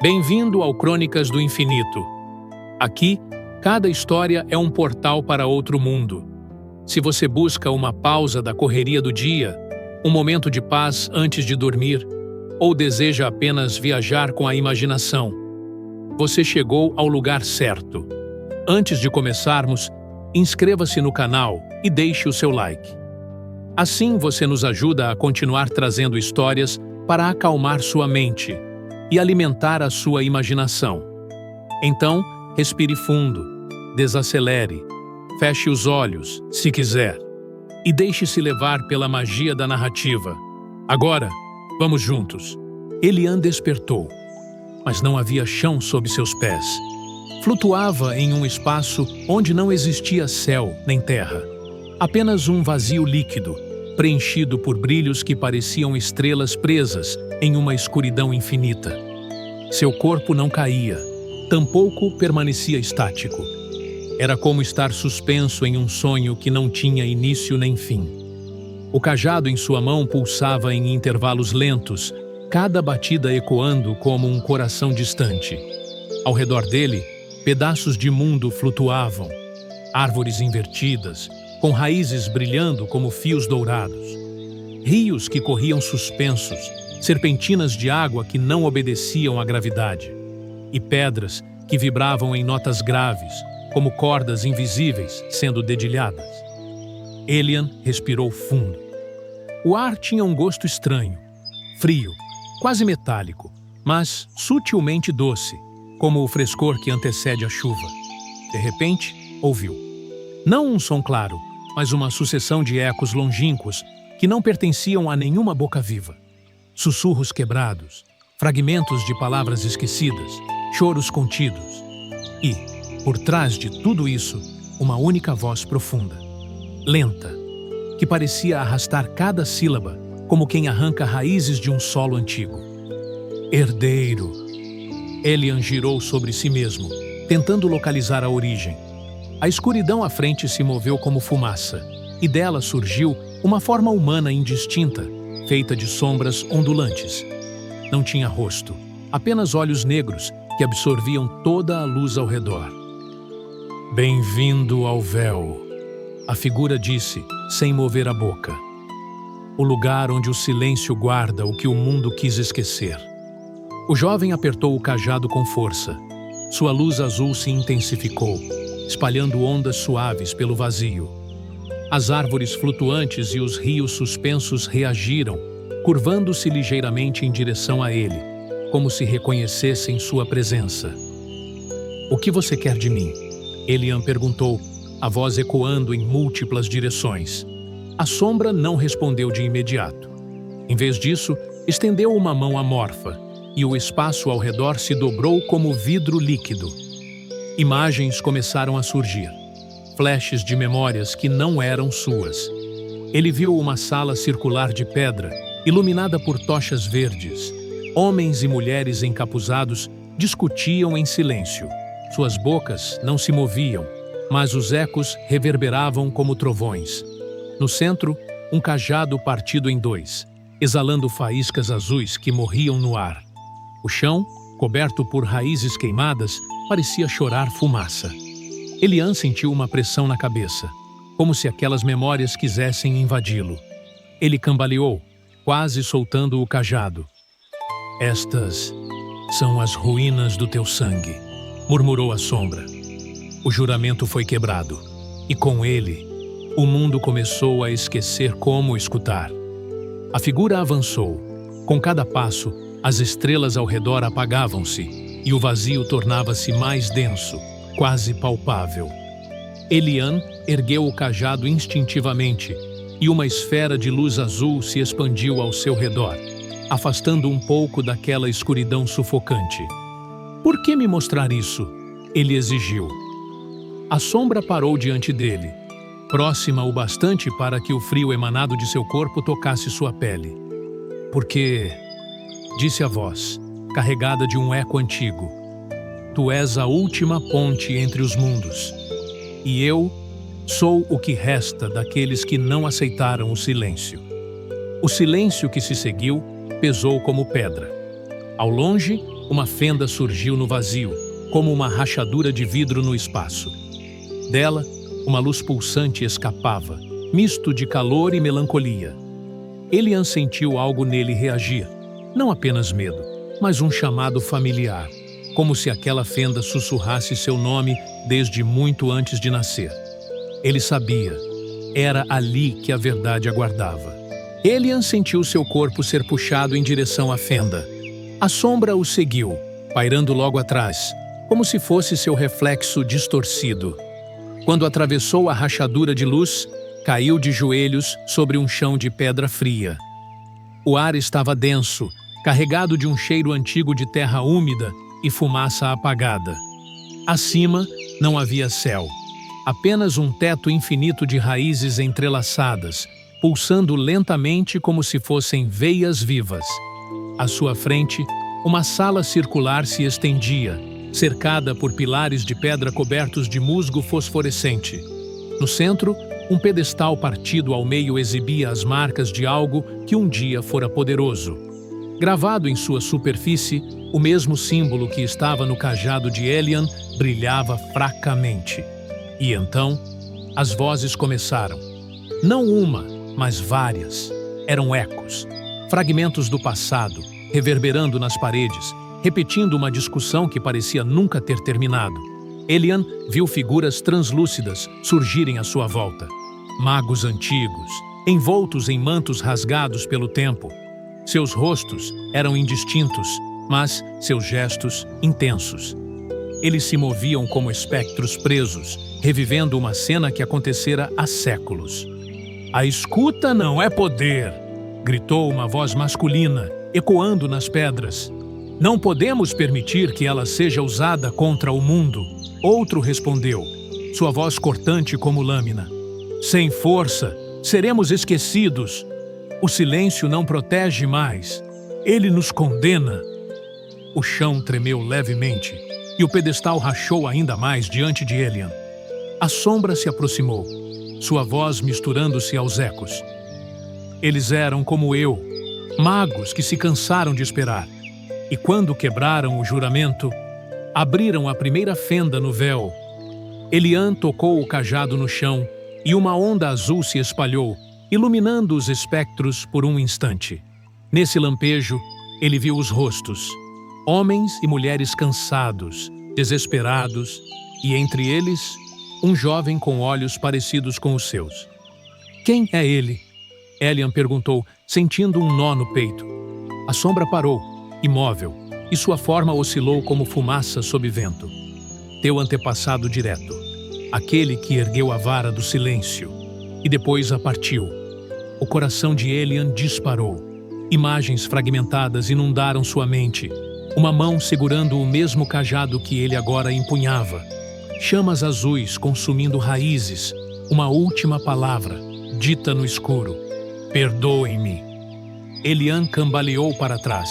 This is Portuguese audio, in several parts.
Bem-vindo ao Crônicas do Infinito. Aqui, cada história é um portal para outro mundo. Se você busca uma pausa da correria do dia, um momento de paz antes de dormir, ou deseja apenas viajar com a imaginação, você chegou ao lugar certo. Antes de começarmos, inscreva-se no canal e deixe o seu like. Assim você nos ajuda a continuar trazendo histórias para acalmar sua mente e alimentar a sua imaginação. Então, respire fundo, desacelere, feche os olhos, se quiser, e deixe-se levar pela magia da narrativa. Agora, vamos juntos. Elian despertou, mas não havia chão sob seus pés. Flutuava em um espaço onde não existia céu nem terra. Apenas um vazio líquido, preenchido por brilhos que pareciam estrelas presas em uma escuridão infinita. Seu corpo não caía, tampouco permanecia estático. Era como estar suspenso em um sonho que não tinha início nem fim. O cajado em sua mão pulsava em intervalos lentos, cada batida ecoando como um coração distante. Ao redor dele, pedaços de mundo flutuavam, árvores invertidas, com raízes brilhando como fios dourados. Rios que corriam suspensos, serpentinas de água que não obedeciam à gravidade, e pedras que vibravam em notas graves, como cordas invisíveis sendo dedilhadas. Elian respirou fundo. O ar tinha um gosto estranho, frio, quase metálico, mas sutilmente doce, como o frescor que antecede a chuva. De repente, ouviu. Não um som claro, mas uma sucessão de ecos longínquos que não pertenciam a nenhuma boca viva. Sussurros quebrados, fragmentos de palavras esquecidas, choros contidos. E, por trás de tudo isso, uma única voz profunda, lenta, que parecia arrastar cada sílaba como quem arranca raízes de um solo antigo. Herdeiro. Elian girou sobre si mesmo, tentando localizar a origem. A escuridão à frente se moveu como fumaça, e dela surgiu uma forma humana indistinta, feita de sombras ondulantes. Não tinha rosto, apenas olhos negros que absorviam toda a luz ao redor. Bem-vindo ao véu, a figura disse, sem mover a boca. O lugar onde o silêncio guarda o que o mundo quis esquecer. O jovem apertou o cajado com força. Sua luz azul se intensificou, espalhando ondas suaves pelo vazio. As árvores flutuantes e os rios suspensos reagiram, curvando-se ligeiramente em direção a ele, como se reconhecessem sua presença. "O que você quer de mim?" Elian perguntou, a voz ecoando em múltiplas direções. A sombra não respondeu de imediato. Em vez disso, estendeu uma mão amorfa, e o espaço ao redor se dobrou como vidro líquido. Imagens começaram a surgir, flashes de memórias que não eram suas. Ele viu uma sala circular de pedra, iluminada por tochas verdes. Homens e mulheres encapuzados discutiam em silêncio. Suas bocas não se moviam, mas os ecos reverberavam como trovões. No centro, um cajado partido em dois, exalando faíscas azuis que morriam no ar. O chão, coberto por raízes queimadas, parecia chorar fumaça. Elian sentiu uma pressão na cabeça, como se aquelas memórias quisessem invadi-lo. Ele cambaleou, quase soltando o cajado. "Estas são as ruínas do teu sangue", murmurou a sombra. O juramento foi quebrado, e com ele, o mundo começou a esquecer como escutar. A figura avançou. Com cada passo, as estrelas ao redor apagavam-se, e o vazio tornava-se mais denso, quase palpável. Elian ergueu o cajado instintivamente, e uma esfera de luz azul se expandiu ao seu redor, afastando um pouco daquela escuridão sufocante. "Por que me mostrar isso?" ele exigiu. A sombra parou diante dele, próxima o bastante para que o frio emanado de seu corpo tocasse sua pele. "Porque", disse a voz, carregada de um eco antigo, "tu és a última ponte entre os mundos, e eu sou o que resta daqueles que não aceitaram o silêncio." O silêncio que se seguiu pesou como pedra. Ao longe, uma fenda surgiu no vazio, como uma rachadura de vidro no espaço. Dela, uma luz pulsante escapava, misto de calor e melancolia. Elian sentiu algo nele reagir, não apenas medo, mas um chamado familiar, como se aquela fenda sussurrasse seu nome desde muito antes de nascer. Ele sabia, era ali que a verdade aguardava. Elian sentiu seu corpo ser puxado em direção à fenda. A sombra o seguiu, pairando logo atrás, como se fosse seu reflexo distorcido. Quando atravessou a rachadura de luz, caiu de joelhos sobre um chão de pedra fria. O ar estava denso, carregado de um cheiro antigo de terra úmida e fumaça apagada. Acima, não havia céu. Apenas um teto infinito de raízes entrelaçadas, pulsando lentamente como se fossem veias vivas. À sua frente, uma sala circular se estendia, cercada por pilares de pedra cobertos de musgo fosforescente. No centro, um pedestal partido ao meio exibia as marcas de algo que um dia fora poderoso. Gravado em sua superfície, o mesmo símbolo que estava no cajado de Elian brilhava fracamente. E então, as vozes começaram. Não uma, mas várias. Eram ecos, fragmentos do passado, reverberando nas paredes, repetindo uma discussão que parecia nunca ter terminado. Elian viu figuras translúcidas surgirem à sua volta. Magos antigos, envoltos em mantos rasgados pelo tempo. Seus rostos eram indistintos, mas seus gestos intensos. Eles se moviam como espectros presos, revivendo uma cena que acontecera há séculos. "A escuta não é poder!" gritou uma voz masculina, ecoando nas pedras. "Não podemos permitir que ela seja usada contra o mundo." Outro respondeu, sua voz cortante como lâmina. "Sem força, seremos esquecidos. O silêncio não protege mais. Ele nos condena." O chão tremeu levemente e o pedestal rachou ainda mais diante de Elian. A sombra se aproximou, sua voz misturando-se aos ecos. "Eles eram como eu, magos que se cansaram de esperar. E quando quebraram o juramento, abriram a primeira fenda no véu." Elian tocou o cajado no chão e uma onda azul se espalhou, iluminando os espectros por um instante. Nesse lampejo, ele viu os rostos. Homens e mulheres cansados, desesperados, e entre eles, um jovem com olhos parecidos com os seus. "Quem é ele?" Elian perguntou, sentindo um nó no peito. A sombra parou, imóvel, e sua forma oscilou como fumaça sob vento. "Teu antepassado direto, aquele que ergueu a vara do silêncio, e depois a partiu." O coração de Elian disparou. Imagens fragmentadas inundaram sua mente. Uma mão segurando o mesmo cajado que ele agora empunhava. Chamas azuis consumindo raízes. Uma última palavra, dita no escuro. "Perdoem-me." Elian cambaleou para trás.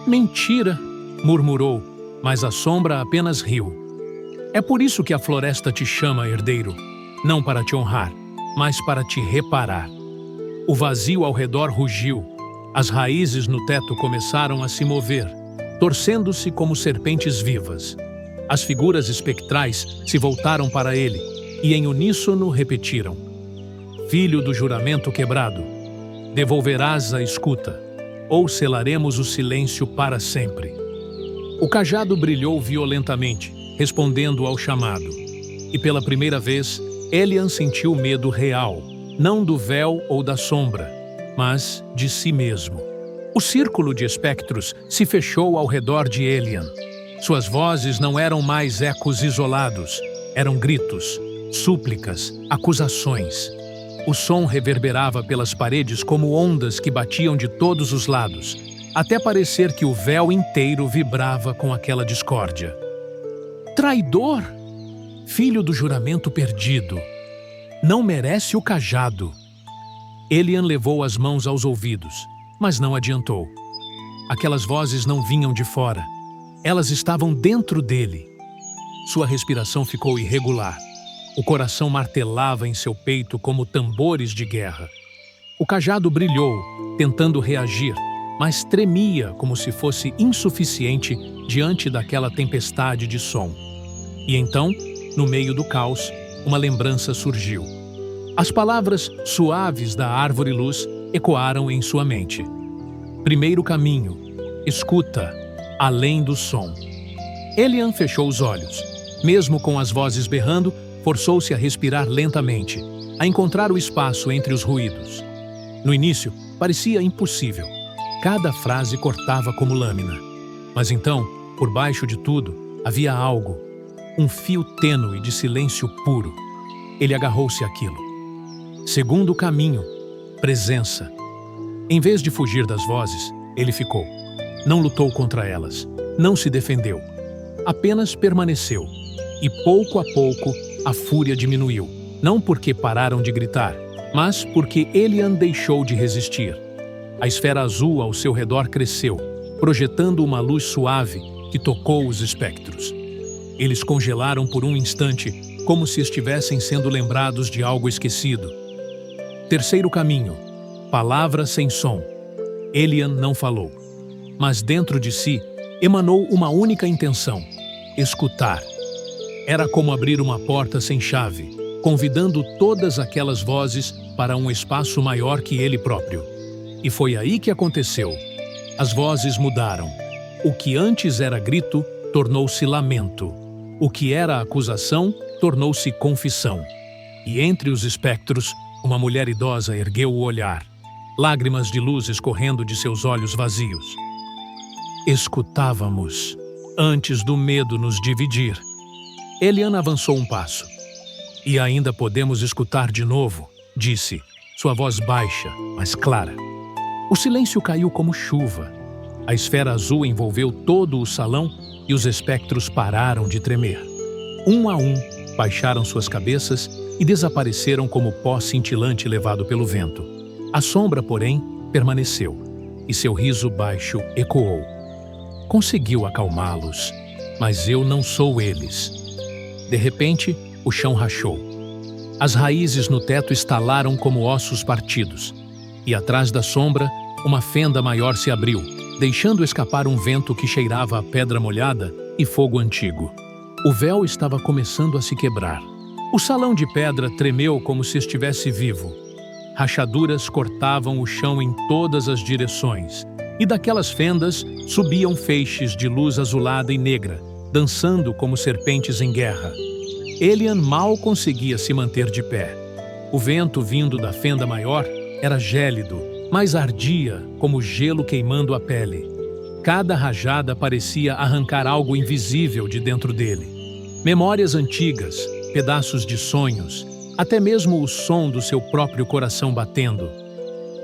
"Mentira!" murmurou, mas a sombra apenas riu. "É por isso que a floresta te chama, herdeiro. Não para te honrar, mas para te reparar." O vazio ao redor rugiu. As raízes no teto começaram a se mover, torcendo-se como serpentes vivas. As figuras espectrais se voltaram para ele e em uníssono repetiram: "Filho do juramento quebrado, devolverás a escuta, ou selaremos o silêncio para sempre." O cajado brilhou violentamente, respondendo ao chamado. E pela primeira vez, Elian sentiu medo real, não do véu ou da sombra, mas de si mesmo. O círculo de espectros se fechou ao redor de Elian. Suas vozes não eram mais ecos isolados, eram gritos, súplicas, acusações. O som reverberava pelas paredes como ondas que batiam de todos os lados, até parecer que o véu inteiro vibrava com aquela discórdia. "Traidor! Filho do juramento perdido! Não merece o cajado!" Elian levou as mãos aos ouvidos, mas não adiantou. Aquelas vozes não vinham de fora. Elas estavam dentro dele. Sua respiração ficou irregular. O coração martelava em seu peito como tambores de guerra. O cajado brilhou, tentando reagir, mas tremia como se fosse insuficiente diante daquela tempestade de som. E então, no meio do caos, uma lembrança surgiu. As palavras suaves da árvore-luz ecoaram em sua mente. Primeiro caminho, escuta, além do som. Elian fechou os olhos. Mesmo com as vozes berrando, forçou-se a respirar lentamente, a encontrar o espaço entre os ruídos. No início, parecia impossível. Cada frase cortava como lâmina. Mas então, por baixo de tudo, havia algo, um fio tênue de silêncio puro. Ele agarrou-se àquilo. Segundo caminho, presença. Em vez de fugir das vozes, ele ficou. Não lutou contra elas, não se defendeu. Apenas permaneceu. E pouco a pouco, a fúria diminuiu. Não porque pararam de gritar, mas porque Elian deixou de resistir. A esfera azul ao seu redor cresceu, projetando uma luz suave que tocou os espectros. Eles congelaram por um instante, como se estivessem sendo lembrados de algo esquecido. Terceiro caminho, palavra sem som. Elian não falou, mas dentro de si emanou uma única intenção: escutar. Era como abrir uma porta sem chave, convidando todas aquelas vozes para um espaço maior que ele próprio. E foi aí que aconteceu. As vozes mudaram. O que antes era grito, tornou-se lamento. O que era acusação, tornou-se confissão. E entre os espectros, uma mulher idosa ergueu o olhar, lágrimas de luz escorrendo de seus olhos vazios. Escutávamos, antes do medo nos dividir. Elian avançou um passo. E ainda podemos escutar de novo, disse, sua voz baixa, mas clara. O silêncio caiu como chuva. A esfera azul envolveu todo o salão e os espectros pararam de tremer. Um a um, baixaram suas cabeças e desapareceram como pó cintilante levado pelo vento. A sombra, porém, permaneceu, e seu riso baixo ecoou. Conseguiu acalmá-los, mas eu não sou eles. De repente, o chão rachou. As raízes no teto estalaram como ossos partidos, e atrás da sombra, uma fenda maior se abriu, deixando escapar um vento que cheirava a pedra molhada e fogo antigo. O véu estava começando a se quebrar. O salão de pedra tremeu como se estivesse vivo. Rachaduras cortavam o chão em todas as direções, e daquelas fendas subiam feixes de luz azulada e negra, dançando como serpentes em guerra. Elian mal conseguia se manter de pé. O vento vindo da fenda maior era gélido, mas ardia como gelo queimando a pele. Cada rajada parecia arrancar algo invisível de dentro dele. Memórias antigas, pedaços de sonhos, até mesmo o som do seu próprio coração batendo.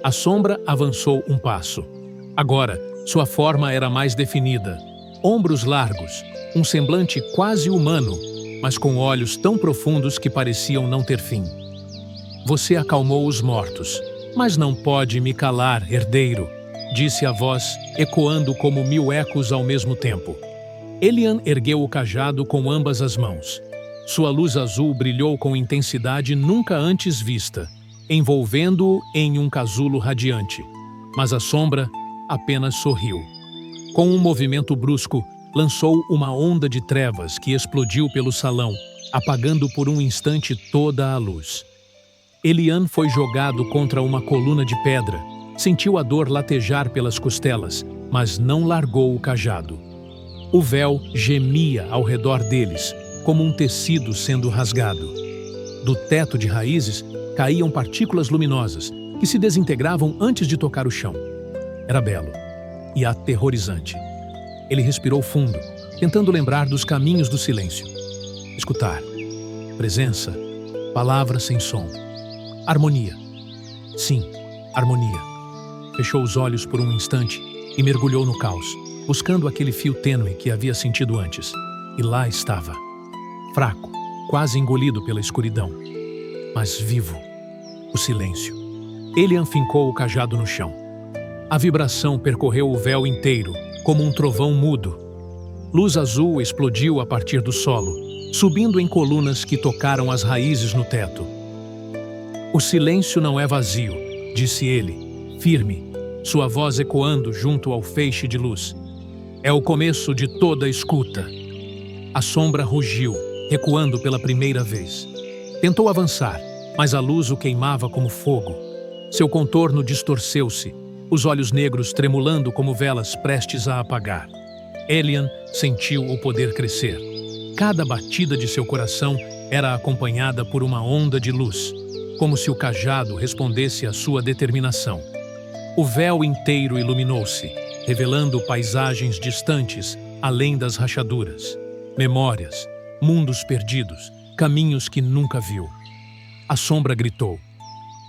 A sombra avançou um passo. Agora, sua forma era mais definida. Ombros largos, um semblante quase humano, mas com olhos tão profundos que pareciam não ter fim. Você acalmou os mortos, mas não pode me calar, herdeiro, disse a voz, ecoando como 1000 ecos ao mesmo tempo. Elian ergueu o cajado com ambas as mãos. Sua luz azul brilhou com intensidade nunca antes vista, envolvendo-o em um casulo radiante. Mas a sombra apenas sorriu. Com um movimento brusco, lançou uma onda de trevas que explodiu pelo salão, apagando por um instante toda a luz. Elian foi jogado contra uma coluna de pedra, sentiu a dor latejar pelas costelas, mas não largou o cajado. O véu gemia ao redor deles, como um tecido sendo rasgado. Do teto de raízes caíam partículas luminosas, que se desintegravam antes de tocar o chão. Era belo e aterrorizante. Ele respirou fundo, tentando lembrar dos caminhos do silêncio. Escutar. Presença. Palavras sem som. Harmonia. Sim, harmonia. Fechou os olhos por um instante e mergulhou no caos, buscando aquele fio tênue que havia sentido antes. E lá estava. Fraco, quase engolido pela escuridão. Mas vivo. O silêncio. Elian fincou o cajado no chão. A vibração percorreu o véu inteiro, como um trovão mudo. Luz azul explodiu a partir do solo, subindo em colunas que tocaram as raízes no teto. O silêncio não é vazio, disse ele, firme. sua voz ecoando junto ao feixe de luz. É o começo de toda a escuta. A sombra rugiu, recuando pela primeira vez. Tentou avançar, mas a luz o queimava como fogo. Seu contorno distorceu-se, os olhos negros tremulando como velas prestes a apagar. Elian sentiu o poder crescer. Cada batida de seu coração era acompanhada por uma onda de luz, como se o cajado respondesse à sua determinação. O véu inteiro iluminou-se, revelando paisagens distantes, além das rachaduras. Memórias, mundos perdidos, caminhos que nunca viu. A sombra gritou,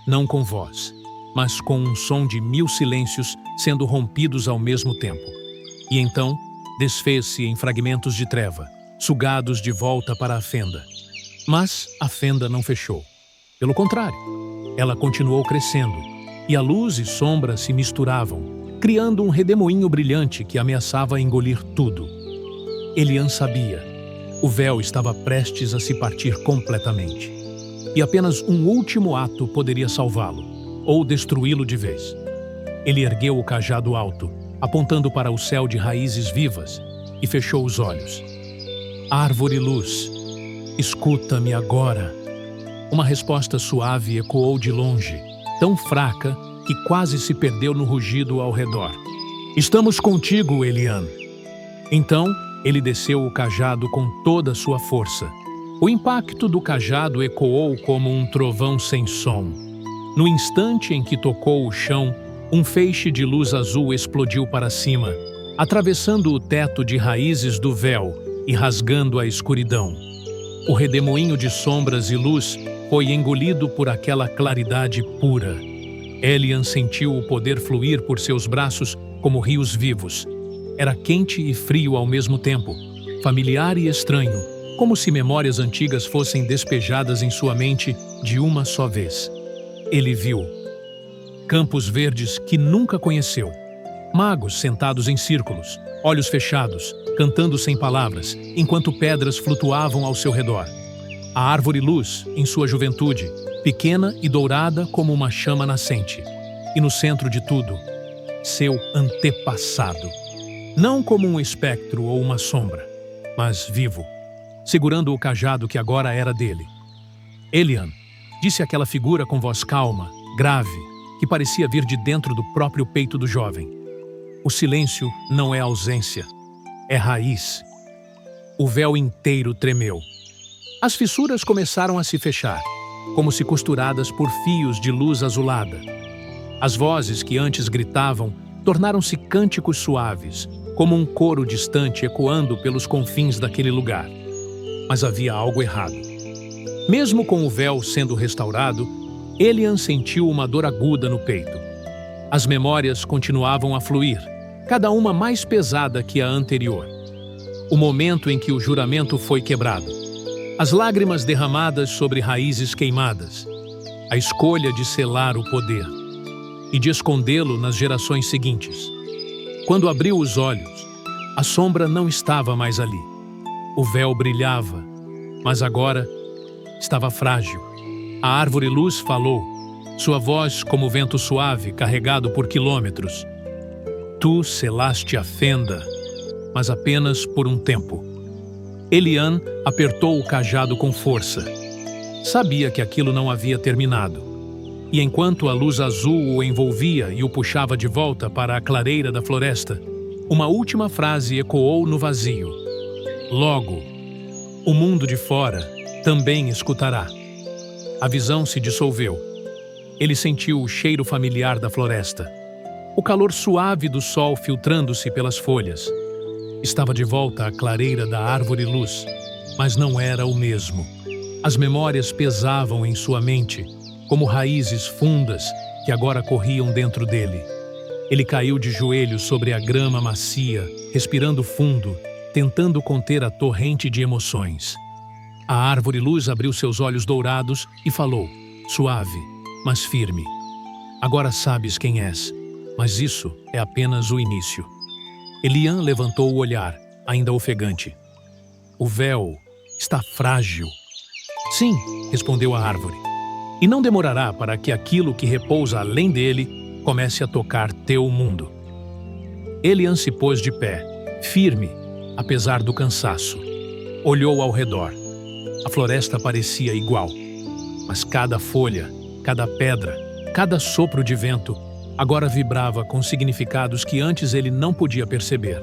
não com voz, mas com um som de 1000 silêncios sendo rompidos ao mesmo tempo. E então, desfez-se em fragmentos de treva, sugados de volta para a fenda. Mas a fenda não fechou. Pelo contrário, ela continuou crescendo, e a luz e sombra se misturavam, criando um redemoinho brilhante que ameaçava engolir tudo. Elian sabia. O véu estava prestes a se partir completamente. E apenas um último ato poderia salvá-lo, ou destruí-lo de vez. Ele ergueu o cajado alto, apontando para o céu de raízes vivas, e fechou os olhos. Árvore-luz, escuta-me agora. Uma resposta suave ecoou de longe, tão fraca que quase se perdeu no rugido ao redor. Estamos contigo, Elian. Então, ele desceu o cajado com toda a sua força. O impacto do cajado ecoou como um trovão sem som. No instante em que tocou o chão, um feixe de luz azul explodiu para cima, atravessando o teto de raízes do véu e rasgando a escuridão. O redemoinho de sombras e luz foi engolido por aquela claridade pura. Elian sentiu o poder fluir por seus braços como rios vivos. Era quente e frio ao mesmo tempo, familiar e estranho, como se memórias antigas fossem despejadas em sua mente de uma só vez. Ele viu campos verdes que nunca conheceu, magos sentados em círculos, olhos fechados, cantando sem palavras, enquanto pedras flutuavam ao seu redor. A árvore-luz, em sua juventude, pequena e dourada como uma chama nascente. E no centro de tudo, seu antepassado. Não como um espectro ou uma sombra, mas vivo, segurando o cajado que agora era dele. Elian, disse aquela figura com voz calma, grave, que parecia vir de dentro do próprio peito do jovem. O silêncio não é ausência, é raiz. O véu inteiro tremeu. As fissuras começaram a se fechar, como se costuradas por fios de luz azulada. As vozes que antes gritavam tornaram-se cânticos suaves, como um coro distante ecoando pelos confins daquele lugar. Mas havia algo errado. Mesmo com o véu sendo restaurado, Elian sentiu uma dor aguda no peito. As memórias continuavam a fluir, cada uma mais pesada que a anterior. O momento em que o juramento foi quebrado. As lágrimas derramadas sobre raízes queimadas. A escolha de selar o poder e de escondê-lo nas gerações seguintes. Quando abriu os olhos, a sombra não estava mais ali. O véu brilhava, mas agora estava frágil. A árvore-luz falou, sua voz como vento suave carregado por quilômetros. Tu selaste a fenda, mas apenas por um tempo. Elian apertou o cajado com força. Sabia que aquilo não havia terminado. E enquanto a luz azul o envolvia e o puxava de volta para a clareira da floresta, uma última frase ecoou no vazio. Logo, o mundo de fora também escutará. A visão se dissolveu. Ele sentiu o cheiro familiar da floresta. O calor suave do sol filtrando-se pelas folhas. Estava de volta à clareira da árvore-luz, mas não era o mesmo. As memórias pesavam em sua mente, como raízes fundas que agora corriam dentro dele. Ele caiu de joelhos sobre a grama macia, respirando fundo, tentando conter a torrente de emoções. A árvore-luz abriu seus olhos dourados e falou, suave, mas firme. Agora sabes quem és, mas isso é apenas o início. Elian levantou o olhar, ainda ofegante. O véu está frágil. Sim, respondeu a árvore. E não demorará para que aquilo que repousa além dele comece a tocar teu mundo. Elian se pôs de pé, firme, apesar do cansaço. Olhou ao redor. A floresta parecia igual, mas cada folha, cada pedra, cada sopro de vento agora vibrava com significados que antes ele não podia perceber.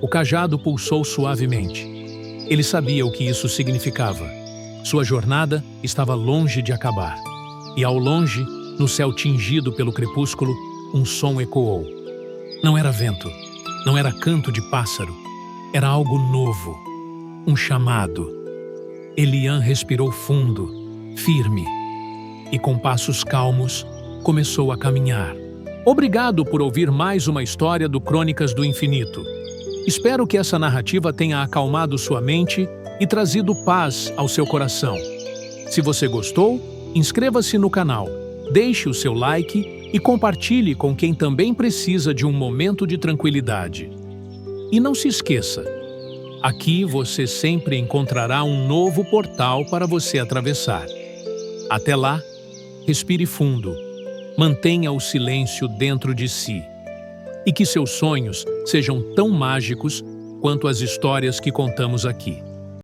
O cajado pulsou suavemente. Ele sabia o que isso significava. Sua jornada estava longe de acabar. E ao longe, no céu tingido pelo crepúsculo, um som ecoou. Não era vento, não era canto de pássaro, era algo novo, um chamado. Elian respirou fundo, firme, e com passos calmos, começou a caminhar. Obrigado por ouvir mais uma história do Crônicas do Infinito. Espero que essa narrativa tenha acalmado sua mente e trazido paz ao seu coração. Se você gostou, inscreva-se no canal, deixe o seu like e compartilhe com quem também precisa de um momento de tranquilidade. E não se esqueça, aqui você sempre encontrará um novo portal para você atravessar. Até lá, respire fundo, mantenha o silêncio dentro de si. E que seus sonhos sejam tão mágicos quanto as histórias que contamos aqui.